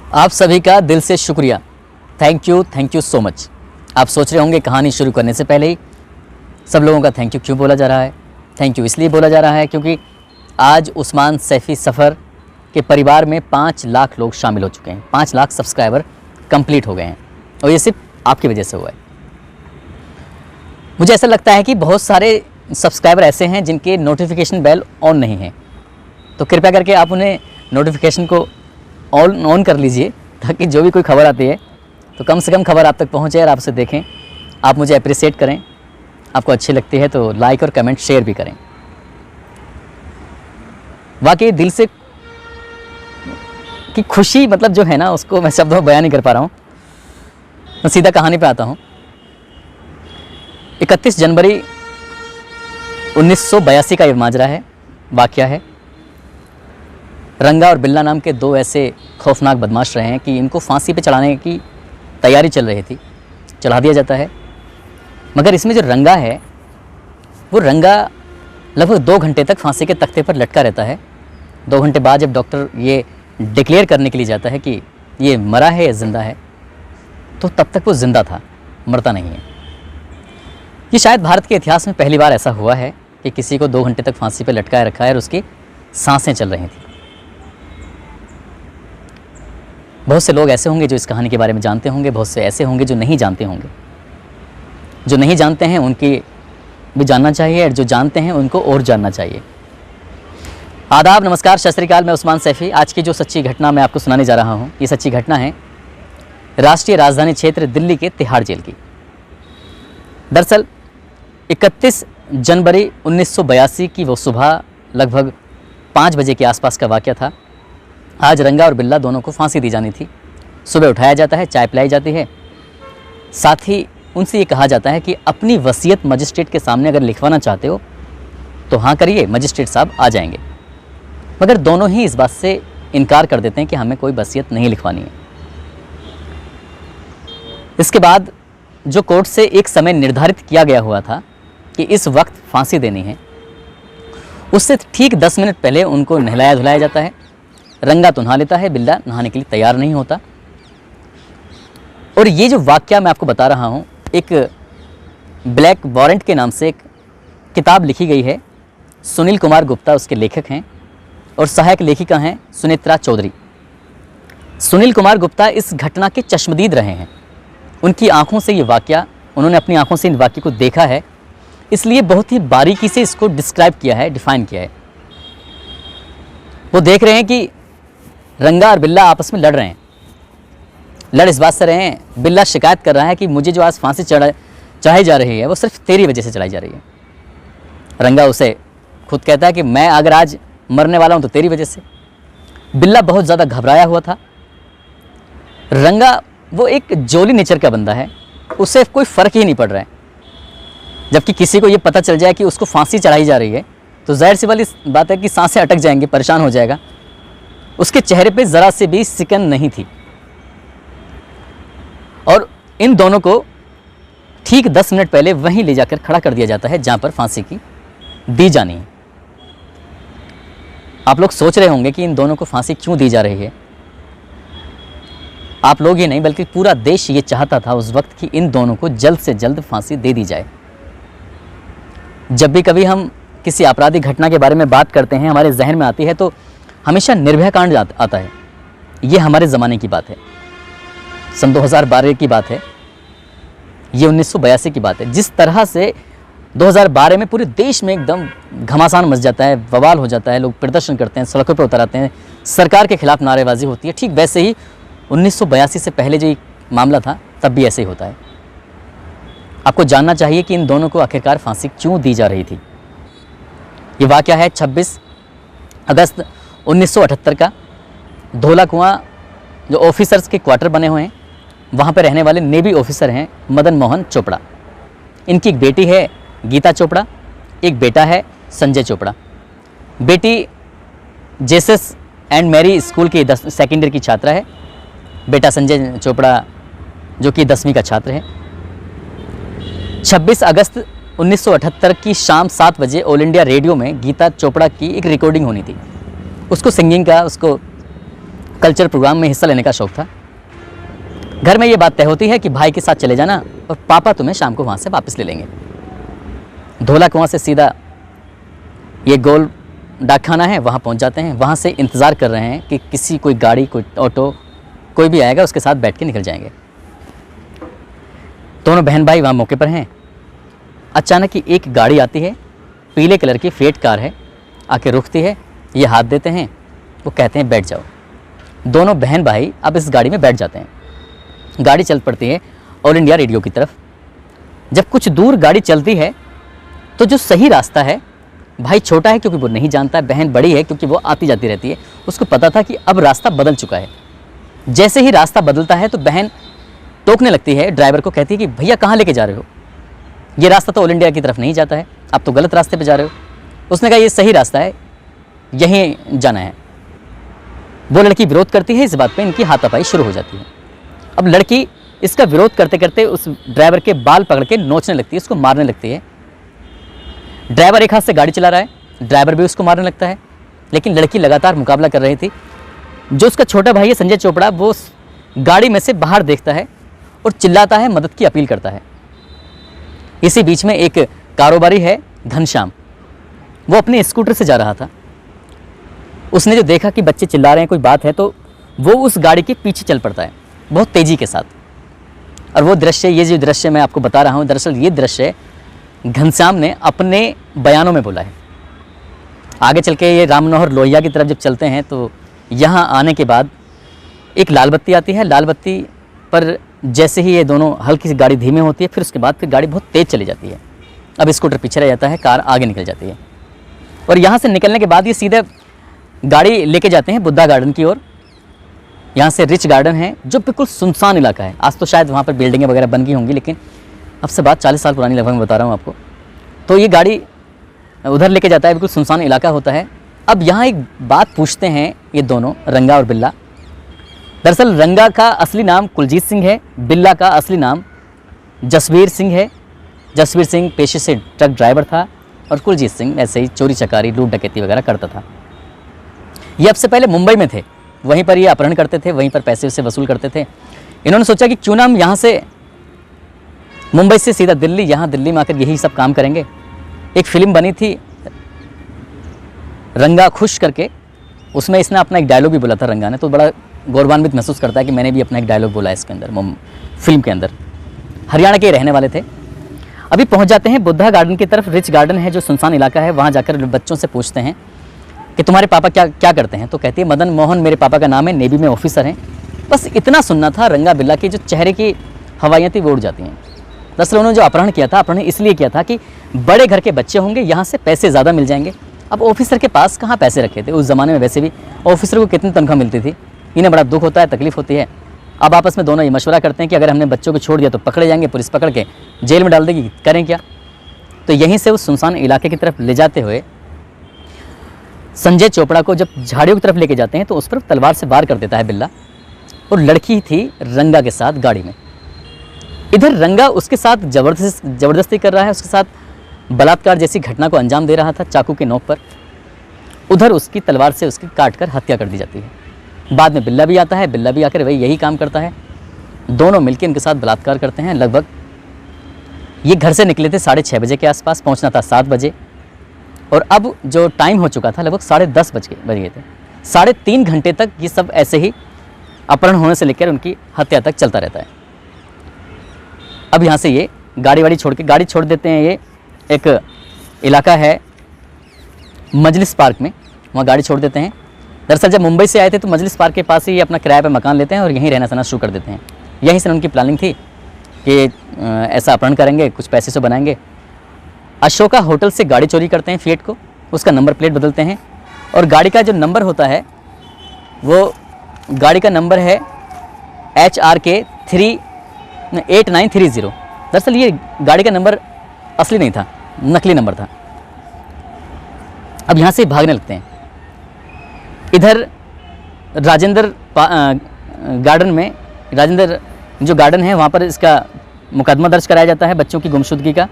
आप सभी का दिल से शुक्रिया। Thank you so much. आप सोच रहे होंगे कहानी शुरू करने से पहले ही सब लोगों का थैंक यू क्यों बोला जा रहा है। थैंक यू इसलिए बोला जा रहा है क्योंकि आज उस्मान सैफ़ी सफ़र के परिवार में 5 लाख लोग शामिल हो चुके हैं। 5 लाख सब्सक्राइबर कंप्लीट हो गए हैं और ये सिर्फ आपकी वजह से हुआ है। मुझे ऐसा लगता है कि बहुत सारे सब्सक्राइबर ऐसे हैं जिनके नोटिफिकेशन बेल ऑन नहीं है, तो कृपया करके आप उन्हें नोटिफिकेशन को ऑन कर लीजिए ताकि जो भी कोई खबर आती है तो कम से कम खबर आप तक पहुंचे और आप उसे देखें, आप मुझे अप्रिशिएट करें। आपको अच्छी लगती है तो लाइक और कमेंट शेयर भी करें। वाकई दिल से कि खुशी मतलब जो है ना उसको मैं शब्दों में बयान नहीं कर पा रहा हूँ। मैं सीधा कहानी पे आता हूँ। 31 जनवरी 1982 का ये माजरा है, वाक़या है। रंगा और बिल्ला नाम के 2 ऐसे खौफनाक बदमाश रहे हैं कि इनको फांसी पे चढ़ाने की तैयारी चल रही थी। चढ़ा दिया जाता है, मगर इसमें जो रंगा है वो रंगा लगभग 2 घंटे तक फांसी के तख्ते पर लटका रहता है। 2 घंटे बाद जब डॉक्टर ये डिक्लेयर करने के लिए जाता है कि ये मरा है या ज़िंदा है, तो तब तक वो ज़िंदा था, मरता नहीं है। ये शायद भारत के इतिहास में पहली बार ऐसा हुआ है कि किसी को 2 घंटे तक फांसी पर लटकाए रखा है और उसकी सांसें चल रही थी। बहुत से लोग ऐसे होंगे जो इस कहानी के बारे में जानते होंगे, बहुत से ऐसे होंगे जो नहीं जानते होंगे। जो नहीं जानते हैं उनकी भी जानना चाहिए और जो जानते हैं उनको और जानना चाहिए। आदाब, नमस्कार, सत श्री अकाल। मैं उस्मान सैफ़ी। आज की जो सच्ची घटना मैं आपको सुनाने जा रहा हूँ, ये सच्ची घटना है राष्ट्रीय राजधानी क्षेत्र दिल्ली के तिहाड़ जेल की। दरअसल 31 जनवरी 1982 की वो सुबह लगभग 5 बजे के आसपास का वाक़या था। आज रंगा और बिल्ला दोनों को फांसी दी जानी थी। सुबह उठाया जाता है, चाय पिलाई जाती है, साथ ही उनसे ये कहा जाता है कि अपनी वसीयत मजिस्ट्रेट के सामने अगर लिखवाना चाहते हो तो हाँ करिए, मजिस्ट्रेट साहब आ जाएंगे। मगर दोनों ही इस बात से इनकार कर देते हैं कि हमें कोई वसीयत नहीं लिखवानी है। इसके बाद जो कोर्ट से एक समय निर्धारित किया गया हुआ था कि इस वक्त फांसी देनी है, उससे ठीक 10 मिनट पहले उनको नहलाया धुलाया जाता है। रंगा तो नहा लेता है, बिल्ला नहाने के लिए तैयार नहीं होता। और ये जो वाक़या मैं आपको बता रहा हूँ, एक ब्लैक वारंट के नाम से एक किताब लिखी गई है। सुनील कुमार गुप्ता उसके लेखक हैं और सहायक लेखिका हैं सुनेत्रा चौधरी। सुनील कुमार गुप्ता इस घटना के चश्मदीद रहे हैं। उनकी आंखों से ये वाक़या, उन्होंने अपनी आंखों से इन वाक़ये को देखा है, इसलिए बहुत ही बारीकी से इसको डिस्क्राइब किया है, डिफ़ाइन किया है। वो देख रहे हैं कि रंगा और बिल्ला आपस में लड़ रहे हैं। लड़ इस बात से रहे हैं, बिल्ला शिकायत कर रहा है कि मुझे जो आज फांसी चढ़ाई जा रही है वो सिर्फ तेरी वजह से चढ़ाई जा रही है। रंगा उसे खुद कहता है कि मैं अगर आज मरने वाला हूँ तो तेरी वजह से। बिल्ला बहुत ज़्यादा घबराया हुआ था। रंगा वो एक जोली नेचर का बंदा है, उससे कोई फ़र्क ही नहीं पड़ रहा है। जबकि किसी को ये पता चल जाए कि उसको फांसी चढ़ाई जा रही है तो जाहिर सी वाली बात है कि सांसें अटक जाएंगी, परेशान हो जाएगा। उसके चेहरे पे ज़रा से भी सिकन नहीं थी। और इन दोनों को ठीक 10 मिनट पहले वहीं ले जाकर खड़ा कर दिया जाता है जहाँ पर फांसी की दी जानी है। आप लोग सोच रहे होंगे कि इन दोनों को फांसी क्यों दी जा रही है। आप लोग ही नहीं बल्कि पूरा देश ये चाहता था उस वक्त कि इन दोनों को जल्द से जल्द फांसी दे दी जाए। जब भी कभी हम किसी आपराधिक घटना के बारे में बात करते हैं, हमारे जहन में आती है तो हमेशा निर्भया कांड आता है। ये हमारे ज़माने की बात है, सन 2012 की बात है, ये 1982 की बात है। जिस तरह से 2012 में पूरे देश में एकदम घमासान मच जाता है, बवाल हो जाता है, लोग प्रदर्शन करते हैं, सड़कों पर उतर आते हैं, सरकार के खिलाफ नारेबाजी होती है, ठीक वैसे ही 1982 से पहले जो मामला था तब भी ऐसे ही होता है। आपको जानना चाहिए कि इन दोनों को आखिरकार फांसी क्यों दी जा रही थी। ये वाक़या है 26 अगस्त 1978 का। धोला कुआं जो ऑफिसर्स के क्वार्टर बने हुए हैं, वहाँ पर रहने वाले नेवी ऑफिसर हैं मदन मोहन चोपड़ा। इनकी एक बेटी है गीता चोपड़ा, एक बेटा है संजय चोपड़ा। बेटी जेसस एंड मैरी स्कूल की 2nd ईयर की छात्रा है। बेटा संजय चोपड़ा जो कि 10वीं का छात्र है। 26 अगस्त 1978 की शाम 7 बजे ऑल इंडिया रेडियो में गीता चोपड़ा की एक रिकॉर्डिंग होनी थी। उसको सिंगिंग का, उसको कल्चर प्रोग्राम में हिस्सा लेने का शौक था। घर में ये बात तय होती है कि भाई के साथ चले जाना और पापा तुम्हें शाम को वहाँ से वापस ले लेंगे। धोला कुआं से सीधा ये गोल डाकखाना है, वहाँ पहुँच जाते हैं। वहाँ से इंतज़ार कर रहे हैं कि किसी कोई गाड़ी, कोई ऑटो, कोई भी आएगा, उसके साथ बैठ के निकल जाएंगे। दोनों बहन भाई वहाँ मौके पर हैं। अचानक ही एक गाड़ी आती है, पीले कलर की फिएट कार है, आके रुकती है। ये हाथ देते हैं, वो कहते हैं बैठ जाओ। दोनों बहन भाई अब इस गाड़ी में बैठ जाते हैं। गाड़ी चल पड़ती है ऑल इंडिया रेडियो की तरफ। जब कुछ दूर गाड़ी चलती है तो जो सही रास्ता है, भाई छोटा है क्योंकि वो नहीं जानता, बहन बड़ी है क्योंकि वो आती जाती रहती है, उसको पता था कि अब रास्ता बदल चुका है। जैसे ही रास्ता बदलता है तो बहन टोकने लगती है, ड्राइवर को कहती है कि भैया कहाँ लेके जा रहे हो, ये रास्ता तो ऑल इंडिया की तरफ नहीं जाता है, आप तो गलत रास्ते पे जा रहे हो। उसने कहा ये सही रास्ता है, यहीं जाना है। वो लड़की विरोध करती है, इस बात पे इनकी हाथापाई शुरू हो जाती है। अब लड़की इसका विरोध करते करते उस ड्राइवर के बाल पकड़ के नोचने लगती है, उसको मारने लगती है। ड्राइवर एक हाथ से गाड़ी चला रहा है, ड्राइवर भी उसको मारने लगता है, लेकिन लड़की लगातार मुकाबला कर रही थी। जो उसका छोटा भाई है संजय चोपड़ा, वो गाड़ी में से बाहर देखता है और चिल्लाता है, मदद की अपील करता है। इसी बीच में एक कारोबारी है घनश्याम, वो अपने स्कूटर से जा रहा था। उसने जो देखा कि बच्चे चिल्ला रहे हैं, कोई बात है, तो वो उस गाड़ी के पीछे चल पड़ता है बहुत तेज़ी के साथ। और वो दृश्य, ये जो दृश्य मैं आपको बता रहा हूँ, दरअसल ये दृश्य घनश्याम ने अपने बयानों में बोला है। आगे चल के ये राम मनोहर लोहिया की तरफ जब चलते हैं तो यहाँ आने के बाद एक लाल बत्ती आती है। लाल बत्ती पर जैसे ही ये दोनों, हल्की सी गाड़ी धीमे होती है, फिर उसके बाद फिर गाड़ी बहुत तेज़ चली जाती है। अब स्कूटर पीछे रह जाता है, कार आगे निकल जाती है। और यहाँ से निकलने के बाद ये सीधे गाड़ी लेके जाते हैं बुद्धा गार्डन की ओर। यहाँ से रिच गार्डन है जो बिल्कुल सुनसान इलाका है। आज तो शायद वहाँ पर बिल्डिंगें वगैरह बन गई होंगी, लेकिन अब से बात 40 साल पुरानी लगभग मैं बता रहा हूँ आपको। तो ये गाड़ी उधर लेके जाता है, बिल्कुल सुनसान इलाका होता है। अब यहाँ एक बात पूछते हैं ये दोनों, रंगा और बिल्ला। दरअसल रंगा का असली नाम कुलजीत सिंह है, बिल्ला का असली नाम जसवीर सिंह है। जसवीर सिंह पेशे से ट्रक ड्राइवर था और कुलजीत सिंह ऐसे ही चोरी चकारी, लूट डकैती वगैरह करता था। ये अब से पहले मुंबई में थे, वहीं पर ये अपहरण करते थे, वहीं पर पैसे उसे वसूल करते थे। इन्होंने सोचा कि क्यों ना हम यहाँ से, मुंबई से सीधा दिल्ली, यहाँ दिल्ली में आकर यही सब काम करेंगे। एक फिल्म बनी थी रंगा खुश करके, उसमें इसने अपना एक डायलॉग भी बोला था रंगा ने, तो बड़ा गौरवान्वित महसूस करता है कि मैंने भी अपना एक डायलॉग बोला है इसके अंदर, फिल्म के अंदर। हरियाणा के रहने वाले थे। अभी पहुंच जाते हैं बुद्धा गार्डन की तरफ। रिच गार्डन है जो सुनसान इलाका है। वहाँ जाकर बच्चों से पूछते हैं कि तुम्हारे पापा क्या क्या करते हैं। तो कहती है मदन मोहन मेरे पापा का नाम है, नेवी में ऑफिसर हैं। बस इतना सुनना था। रंगा बिल्ला की जो चेहरे की हवाइयाँ थी वो उड़ जाती हैं। दरअसल उन्होंने जो अपहरण किया था, अपहरण इसलिए किया था कि बड़े घर के बच्चे होंगे, यहाँ से पैसे ज़्यादा मिल जाएंगे। अब ऑफिसर के पास कहाँ पैसे रखे थे उस ज़माने में, वैसे भी ऑफिसर को कितनी तनख्वाह मिलती थी। इन्हें बड़ा दुख होता है, तकलीफ होती है। अब आपस में दोनों ये मशवरा करते हैं कि अगर हमने बच्चों को छोड़ दिया तो पकड़े जाएंगे, पुलिस पकड़ के जेल में डाल देगी, करें क्या। तो यहीं से उस सुनसान इलाके की तरफ ले जाते हुए संजय चोपड़ा को जब झाड़ियों की तरफ लेके जाते हैं तो उस पर तलवार से वार कर देता है बिल्ला, और लड़की थी रंगा के साथ गाड़ी में। इधर रंगा उसके साथ ज़बरदस्ती कर रहा है, उसके साथ बलात्कार जैसी घटना को अंजाम दे रहा था चाकू के नोक पर। उधर उसकी तलवार से उसकी काट कर हत्या कर दी जाती है। बाद में बिल्ला भी आता है, बिल्ला भी आकर वही यही काम करता है। दोनों मिलकर उनके साथ बलात्कार करते हैं। लगभग ये घर से निकले थे 6:30 बजे के आसपास, पहुंचना था 7 बजे, और अब जो टाइम हो चुका था लगभग 10:30 बज गए थे। 3.5 घंटे तक ये सब ऐसे ही अपहरण होने से लेकर उनकी हत्या तक चलता रहता है। अब यहाँ से ये गाड़ी छोड़ देते हैं। ये एक इलाका है मजलिस पार्क में, वहाँ गाड़ी छोड़ देते हैं। दरअसल जब मुंबई से आए थे तो मजलिस पार्क के पास ही ये अपना किराए पे मकान लेते हैं और यहीं रहना सहना शुरू कर देते हैं। यहीं से उनकी प्लानिंग थी कि ऐसा अपहरण करेंगे, कुछ पैसे से बनाएंगे। अशोका होटल से गाड़ी चोरी करते हैं फिएट को, उसका नंबर प्लेट बदलते हैं, और गाड़ी का जो नंबर होता है वो गाड़ी का नंबर है HRK 8930। दरअसल ये गाड़ी का नंबर असली नहीं था, नकली नंबर था। अब यहाँ से भागने लगते हैं। इधर राजेंद्र गार्डन में, राजेंद्र जो गार्डन है वहाँ पर इसका मुकदमा दर्ज कराया जाता है बच्चों की गुमशुदगी का,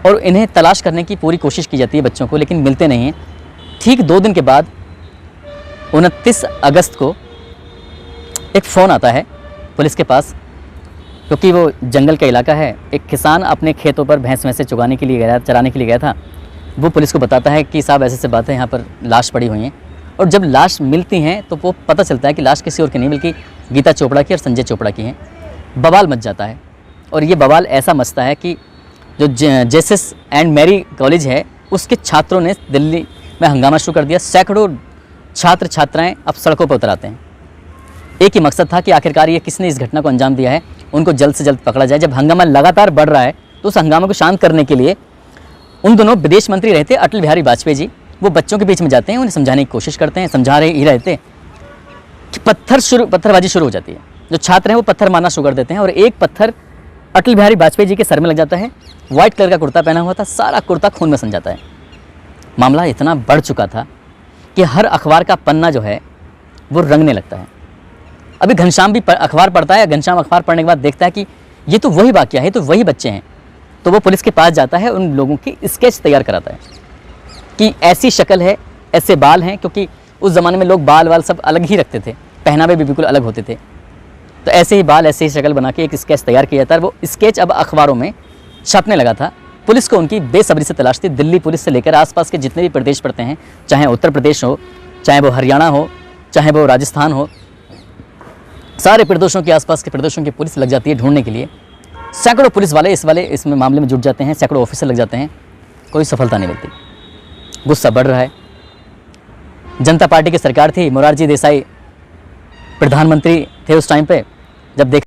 और इन्हें तलाश करने की पूरी कोशिश की जाती है बच्चों को, लेकिन मिलते नहीं हैं। ठीक 2 दिन के बाद 29 अगस्त को एक फ़ोन आता है पुलिस के पास, क्योंकि वो जंगल का इलाका है। एक किसान अपने खेतों पर भैंस वैसे चराने के लिए गया था। वो पुलिस को बताता है कि साहब ऐसे ऐसे बातें, यहाँ पर लाश पड़ी हुई हैं। और जब लाश मिलती हैं तो वो पता चलता है कि लाश किसी और की नहीं बल्कि गीता चोपड़ा की और संजय चोपड़ा की है। बवाल मच जाता है, और ये बवाल ऐसा मचता है कि जो जेएसएस एंड मैरी कॉलेज है उसके छात्रों ने दिल्ली में हंगामा शुरू कर दिया। सैकड़ों छात्र छात्राएं अब सड़कों पर उतर आते हैं। एक ही मकसद था कि आखिरकार ये किसने इस घटना को अंजाम दिया है, उनको जल्द से जल्द पकड़ा जाए। जब हंगामा लगातार बढ़ रहा है तो उस हंगामा को शांत करने के लिए उन दोनों विदेश मंत्री रहते अटल बिहारी वाजपेयी जी, वो बच्चों के बीच में जाते हैं, उन्हें समझाने की कोशिश करते हैं। समझा रहे ही रहते कि पत्थरबाजी शुरू हो जाती है। जो छात्र हैं वो पत्थर मारना शुरू कर देते हैं, और एक पत्थर अटल बिहारी वाजपेयी जी के सर में लग जाता है। वाइट कलर का कुर्ता पहना हुआ था, सारा कुर्ता खून में सन जाता है। मामला इतना बढ़ चुका था कि हर अखबार का पन्ना जो है वो रंगने लगता है। अभी घनश्याम भी अखबार पढ़ता है। घनश्याम अखबार पढ़ने के बाद देखता है कि ये तो वही वाकया है, तो वही बच्चे हैं। तो वो पुलिस के पास जाता है, उन लोगों की स्केच तैयार कराता है कि ऐसी शक्ल है, ऐसे बाल हैं, क्योंकि उस ज़माने में लोग बाल सब अलग ही रखते थे, पहनावे भी बिल्कुल अलग होते थे। तो ऐसे ही बाल, ऐसे ही शक्ल बना के एक स्केच तैयार किया जाता है। वो स्केच अब अखबारों में छपने लगा था। पुलिस को उनकी बेसब्री से तलाश थी। दिल्ली पुलिस से लेकर आसपास के जितने भी प्रदेश पड़ते हैं, चाहे उत्तर प्रदेश हो, चाहे वो हरियाणा हो, चाहे वो राजस्थान हो, सारे प्रदेशों के आसपास के प्रदेशों की पुलिस लग जाती है ढूंढने के लिए। सैकड़ों पुलिस वाले इसमें मामले में जुट जाते हैं, सैकड़ों ऑफिसर लग जाते हैं, कोई सफलता नहीं मिलती। गुस्सा बढ़ रहा है। जनता पार्टी की सरकार थी, मोरारजी देसाई प्रधानमंत्री थे उस टाइम पे। जब देख